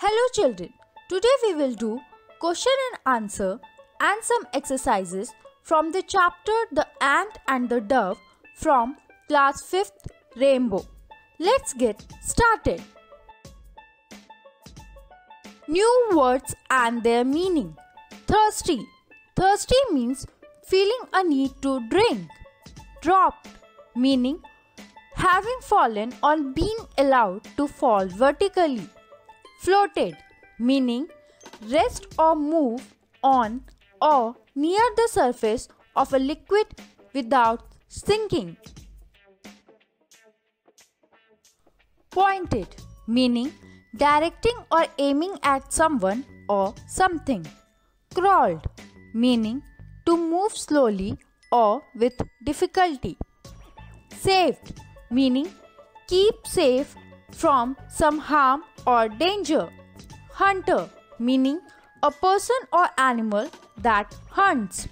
Hello children, today we will do question and answer and some exercises from the chapter The Ant and the Dove from class 5th Rainbow. Let's get started. New words and their meaning. Thirsty. Thirsty means feeling a need to drink. Dropped meaning having fallen or being allowed to fall vertically. Floated meaning rest or move on or near the surface of a liquid without sinking. Pointed meaning directing or aiming at someone or something. Crawled meaning to move slowly or with difficulty. Saved meaning keep safe from some harm or danger. Hunter meaning a person or animal that hunts.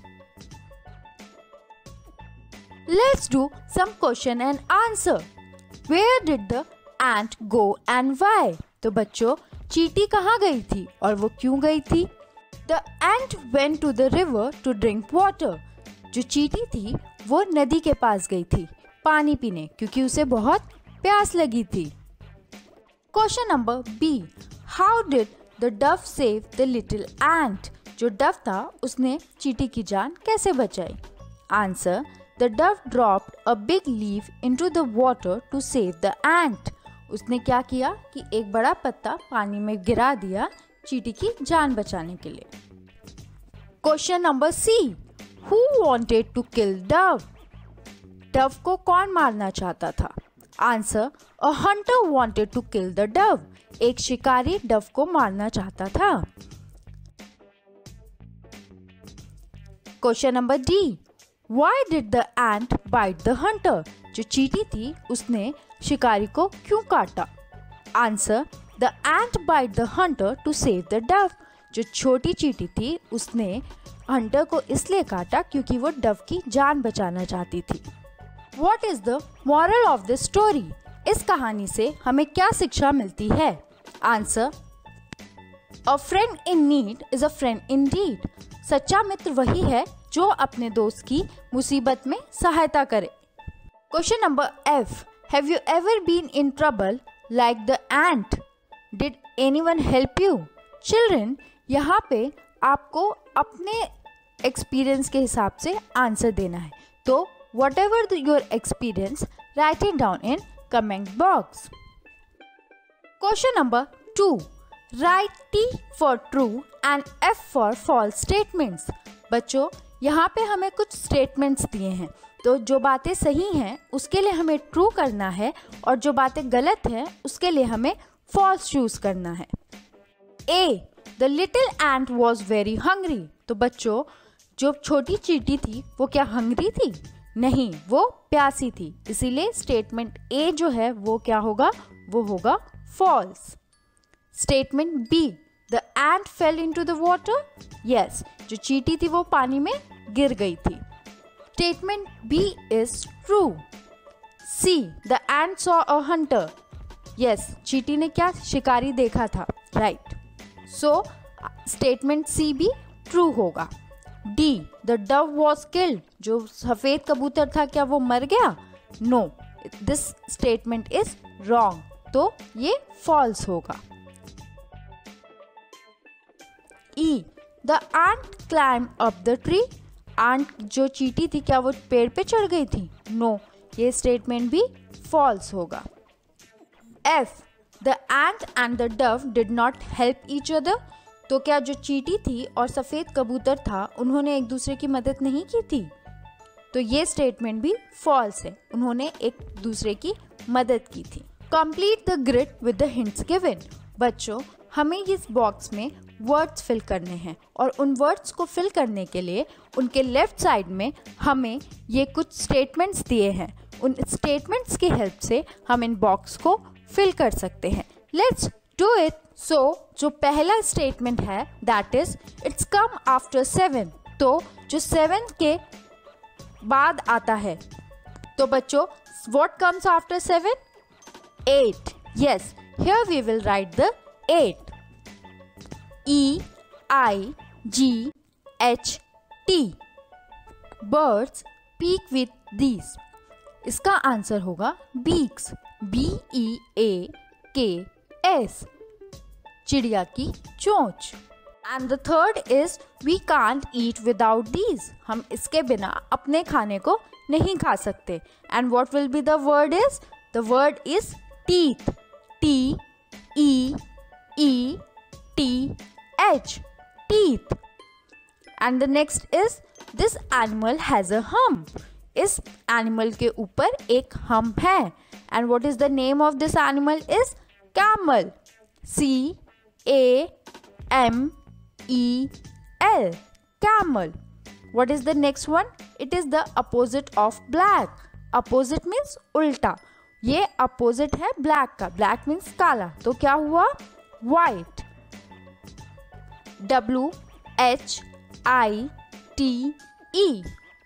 Let's do some question and answer. Where did the ant go and why? तो बच्चों चींटी कहाँ गई थी और वो क्यों गई थी? The ant went to the river to drink water. जो चींटी थी वो नदी के पास गई थी पानी पीने क्योंकि उसे बहुत प्यास लगी थी. Question number B. How did the dove save the little ant? जो डव था उसने चींटी की जान कैसे बचाई? Answer. The dove dropped a big leaf into the water to save the ant. उसने क्या किया कि एक बड़ा पत्ता पानी में गिरा दिया चींटी की जान बचाने के लिए. Question number C. Who wanted to kill dove? Dove को कौन मारना चाहता था? Answer. A hunter wanted to kill the dove. एक शिकारी डव को मारना चाहता था. Question number D. Why did the ant bite the hunter? जो चींटी थी उसने शिकारी को क्यों काटा? Answer. The ant bite the hunter to save the dove. जो छोटी चींटी थी उसने हंटर को इसलिए काटा क्योंकि वो डव की जान बचाना चाहती थी. What is the moral of this story? इस कहानी से हमें क्या शिक्षा मिलती है? Answer. A friend in need is a friend indeed. सच्चा मित्र वही है जो अपने दोस्त की मुसीबत में सहायता करे. Question number F. Have you ever been in trouble like the ant? Did anyone help you? Children, यहाँ पे आपको अपने एक्सपीरियंस के हिसाब से आंसर देना है. तो whatever your experience, write it down in comment box. Question number 2. Write T for true and F for false statements. बच्चों यहाँ पे हमें कुछ statements दिए हैं तो जो बातें सही हैं उसके लिए हमें true करना है और जो बातें गलत हैं उसके लिए हमें false choose करना है. A. The little ant was very hungry. तो बच्चों जो छोटी चींटी थी वो क्या hungry थी? नहीं, वो प्यासी थी. इसीलिए स्टेटमेंट ए जो है वो क्या होगा? वो होगा false. Statement B. The ant fell into the water. Yes, जो चींटी थी वो पानी में गिर गई थी. Statement B is true. C. The ant saw a hunter. Yes, चींटी ने क्या शिकारी देखा था. राइट. सो स्टेटमेंट सी भी ट्रू होगा. D. The dove was killed. जो सफेद कबूतर था क्या वो मर गया? No. This statement is wrong. तो ये false होगा. E. The ant climbed up the tree. Ant जो चींटी थी क्या वो पेड़ पे चढ़ गई थी? No. ये statement भी false होगा. F. The ant and the dove did not help each other. तो क्या जो चींटी थी और सफ़ेद कबूतर था उन्होंने एक दूसरे की मदद नहीं की थी? तो ये स्टेटमेंट भी फॉल्स है. उन्होंने एक दूसरे की मदद की थी. Complete the grid with the hints given. बच्चों हमें इस बॉक्स में वर्ड्स फिल करने हैं और उन वर्ड्स को फिल करने के लिए उनके लेफ्ट साइड में हमें ये कुछ स्टेटमेंट्स दिए हैं. उन स्टेटमेंट्स की हेल्प से हम इन बॉक्स को फिल कर सकते हैं. Let's do it. सो जो पहला स्टेटमेंट है that is it's come after 7. तो जो 7 के बाद आता है तो बच्चों what comes after 7? 8. Yes, here we will write the 8. E-I-G-H-T. Birds peek with these. इसका आंसर होगा beaks. B-E-A-K-S. चिड़िया की चोंच. And the third is we can't eat without these. हम इसके बिना अपने खाने को नहीं खा सकते. And what will be the word is? The word is teeth. T-E-E-T-H. Teeth. And the next is this animal has a hump. इस animal के ऊपर एक hump है. And what is the name of this animal is camel. C-A-M-E-L. Camel. What is the next one? It is the opposite of black. Opposite means उल्टा. ये opposite है black का. Black means काला. तो क्या हुआ? White. W-H-I-T-E.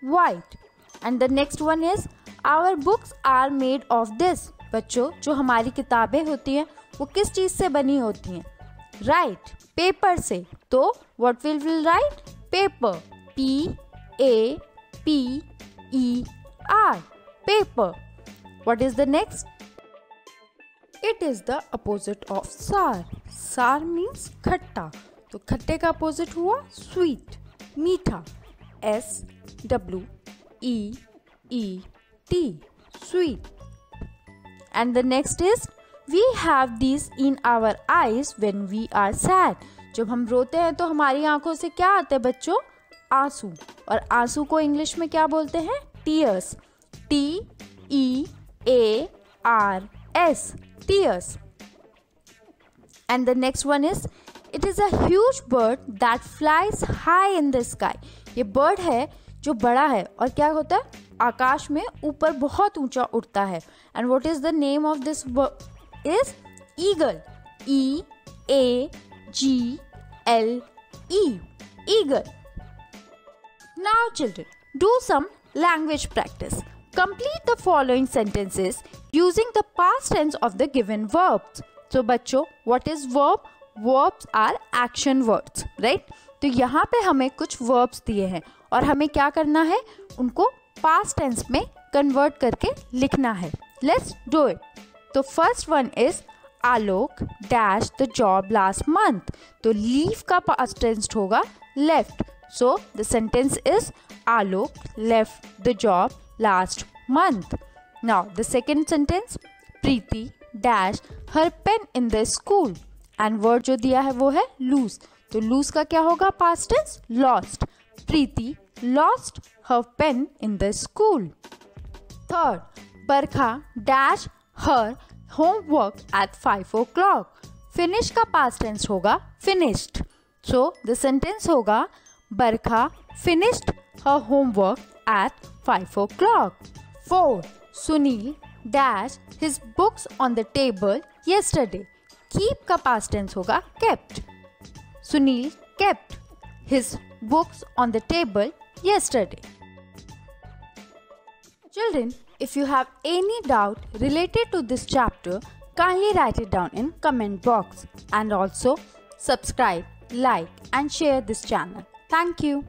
White. And the next one is our books are made of this. बच्चों, जो हमारी किताबें होती हैं वो किस चीज़ से बनी होती हैं? Right, पेपर से. तो what will we write? Paper. P-A-P-E-R. Paper. What is the next? It is the opposite of sour. Sour means खट्टा. तो खट्टे का opposite हुआ sweet, मीठा. S-W-E-E-T. Sweet. And the next is we have these in our eyes when we are sad. जब हम रोते हैं तो हमारी आंखों से क्या आते हैं बच्चों? आंसू. और आंसू को इंग्लिश में क्या बोलते हैं? Tears. T-E-A-R-S. Tears. And the next one is it is a huge bird that flies high in the sky. ये bird है जो बड़ा है और क्या होता है? आकाश में ऊपर बहुत ऊंचा उड़ता है. And what is the name of this bird? Is eagle. E-A-G-L-E. Eagle. Now children, do some language practice. Complete the following sentences using the past tense of the given verbs. So बच्चों, what is verb? Verbs are action words, right? तो यहाँ पे हमें कुछ verbs दिए हैं और हमें क्या करना है? उनको past tense में convert करके लिखना है. Let's do it. तो first one is Alok dashed the job last month. तो leave का past tense होगा left. So the sentence is Alok left the job last month. Now the second sentence, Preeti dashed her pen in the school. And word जो दिया है वो है lose. तो lose का क्या होगा past tense? Lost. Preeti lost her pen in the school. Third, Barkha dashed her homework at 5 o'clock. Finish का past tense होगा finished. So the sentence होगा Barkha finished her homework at 5 o'clock. Fourth, Sunil dashed his books on the table yesterday. Keep का past tense होगा kept. Sunil kept his books on the table yesterday. Children, if you have any doubt related to this chapter, kindly write it down in comment box and also subscribe, like and share this channel. Thank you.